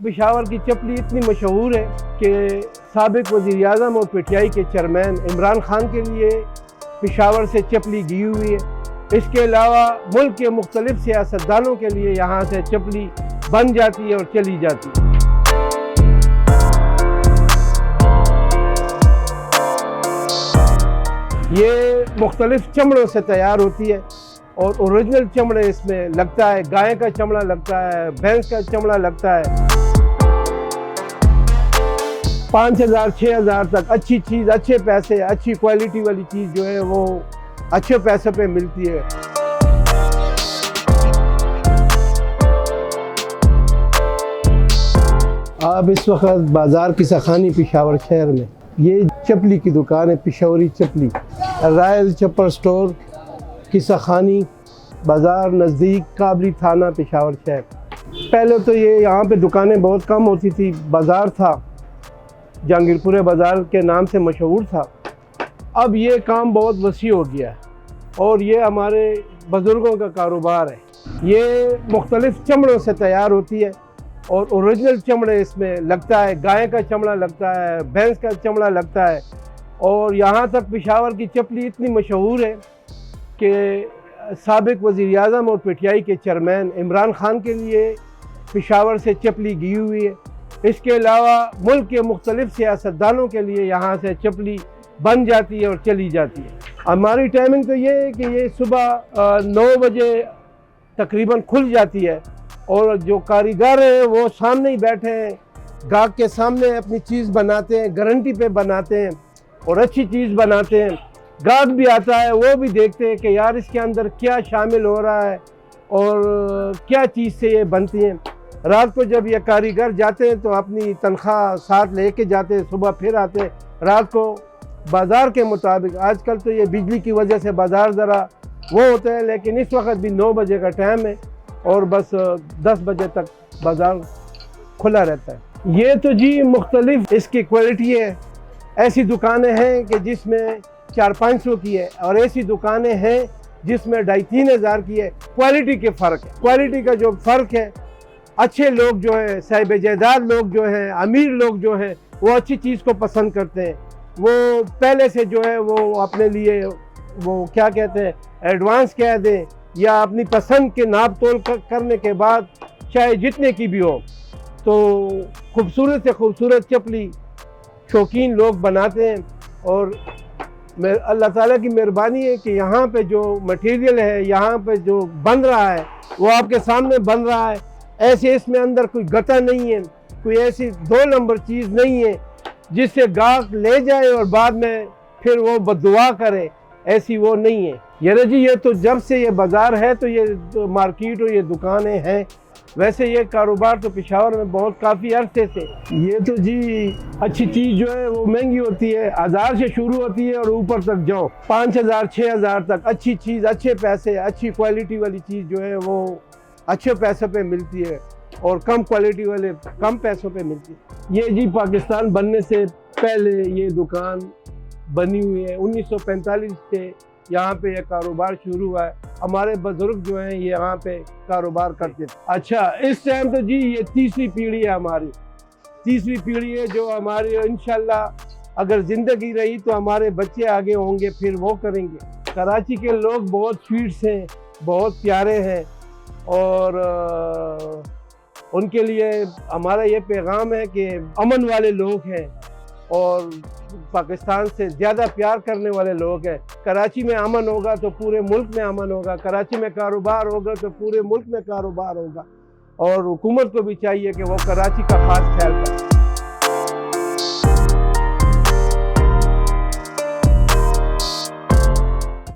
पेशावर की चपली इतनी मशहूर है कि साबिक वज़ीर-ए-आज़म और पीटीआई के चेयरमैन इमरान खान के लिए पेशावर से चपली गई हुई है। इसके अलावा मुल्क के मुख्तलिफ सियासतदानों के लिए यहाँ से चपली बन जाती है और चली जाती है। ये मुख्तलिफ चमड़ों से तैयार होती है और ओरिजिनल चमड़े इसमें लगता है, गाय का चमड़ा लगता है, भैंस का चमड़ा लगता है। 5,000 6,000 तक अच्छी चीज़, अच्छे पैसे, अच्छी क्वालिटी वाली चीज़ जो है वो अच्छे पैसों पे मिलती है। आप इस वक्त बाज़ार किसाखानी पेशावर शहर में, ये चपली की दुकान है, पेशावरी चपली, रॉयल चप्पल स्टोर, किसाखानी बाज़ार, नज़दीक काबली थाना, पेशावर शहर। पहले तो ये यहाँ पे दुकानें बहुत कम होती थी, बाज़ार था, जहांगीरपुरे बाज़ार के नाम से मशहूर था। अब ये काम बहुत वसी हो गया है और ये हमारे बुज़ुर्गों का कारोबार है। ये मुख्तलिफ चमड़ों से तैयार होती है और ओरिजिनल चमड़े इसमें लगता है, गाय का चमड़ा लगता है, भैंस का चमड़ा लगता है। और यहाँ तक पेशावर की चपली इतनी मशहूर है कि साबिक वज़ीर-ए-आज़म और पीटीआई के चेयरमैन इमरान खान के लिए पेशावर से चपली गई हुई है। इसके अलावा मुल्क के मुख्तलिफ सियासतदानों के लिए यहाँ से चपली बन जाती है और चली जाती है। हमारी टाइमिंग तो ये है कि ये सुबह 9 बजे तकरीबन खुल जाती है और जो कारीगर हैं वो सामने ही बैठे हैं, गाहक के सामने अपनी चीज़ बनाते हैं, गारंटी पे बनाते हैं और अच्छी चीज़ बनाते हैं। गाहक भी आता है, वो भी देखते हैं कि यार इसके अंदर क्या शामिल हो रहा है और क्या चीज़ से ये बनती हैं। रात को जब ये कारीगर जाते हैं तो अपनी तनख्वाह साथ लेके जाते हैं, सुबह फिर आते हैं। रात को बाज़ार के मुताबिक, आजकल तो ये बिजली की वजह से बाज़ार ज़रा वो होता है, लेकिन इस वक्त भी 9 बजे का टाइम है और बस 10 बजे तक बाज़ार खुला रहता है। ये तो जी मुख्तलिफ इसकी क्वालिटी है। ऐसी दुकानें हैं कि जिसमें 400-500 की है और ऐसी दुकानें हैं जिसमें 2,500-3,000 की है। क्वालिटी के फ़र्क है, क्वालिटी का जो फ़र्क है, अच्छे लोग जो है, साहिब जायदाद लोग जो हैं, अमीर लोग जो हैं, वो अच्छी चीज़ को पसंद करते हैं। वो पहले से जो है वो अपने लिए वो क्या कहते हैं, एडवांस कह दें या अपनी पसंद के नाप तोल करने के बाद चाहे जितने की भी हो, तो खूबसूरत से खूबसूरत चपली शौकीन लोग बनाते हैं। और अल्लाह ताला की मेहरबानी है कि यहाँ पे जो मटेरियल है, यहाँ पे जो बन रहा है वो आपके सामने बन रहा है। ऐसे इसमें अंदर कोई गता नहीं है, कोई ऐसी 2 नंबर चीज़ नहीं है जिससे गाहक ले जाए और बाद में फिर वो बददुआ करे, ऐसी वो नहीं है। यानी जी ये तो जब से ये बाज़ार है तो ये तो मार्केट और ये दुकानें हैं। वैसे ये कारोबार तो पेशावर में बहुत काफ़ी अरसे से, ये तो जी अच्छी चीज़ जो है वो महंगी होती है, 1000 से शुरू होती है और ऊपर तक जाओ 5,000 6,000 तक अच्छी चीज़, अच्छे पैसे, अच्छी क्वालिटी वाली चीज़ जो है वो अच्छे पैसों पे मिलती है और कम क्वालिटी वाले कम पैसों पे मिलती है। ये जी पाकिस्तान बनने से पहले ये दुकान बनी हुई है। 1945 से यहाँ पे ये कारोबार शुरू हुआ है। हमारे बुजुर्ग जो हैं ये यहाँ पे कारोबार करते थे। अच्छा, इस टाइम तो जी ये 3री पीढ़ी है हमारी, 3री पीढ़ी है जो हमारी इंशाल्लाह अगर ज़िंदगी रही तो हमारे बच्चे आगे होंगे, फिर वो करेंगे। कराची के लोग बहुत स्वीट्स हैं, बहुत प्यारे हैं और उनके लिए हमारा ये पैगाम है कि अमन वाले लोग हैं और पाकिस्तान से ज़्यादा प्यार करने वाले लोग हैं। कराची में अमन होगा तो पूरे मुल्क में अमन होगा, कराची में कारोबार होगा तो पूरे मुल्क में कारोबार होगा। और हुकूमत को भी चाहिए कि वो कराची का खास ख्याल करे।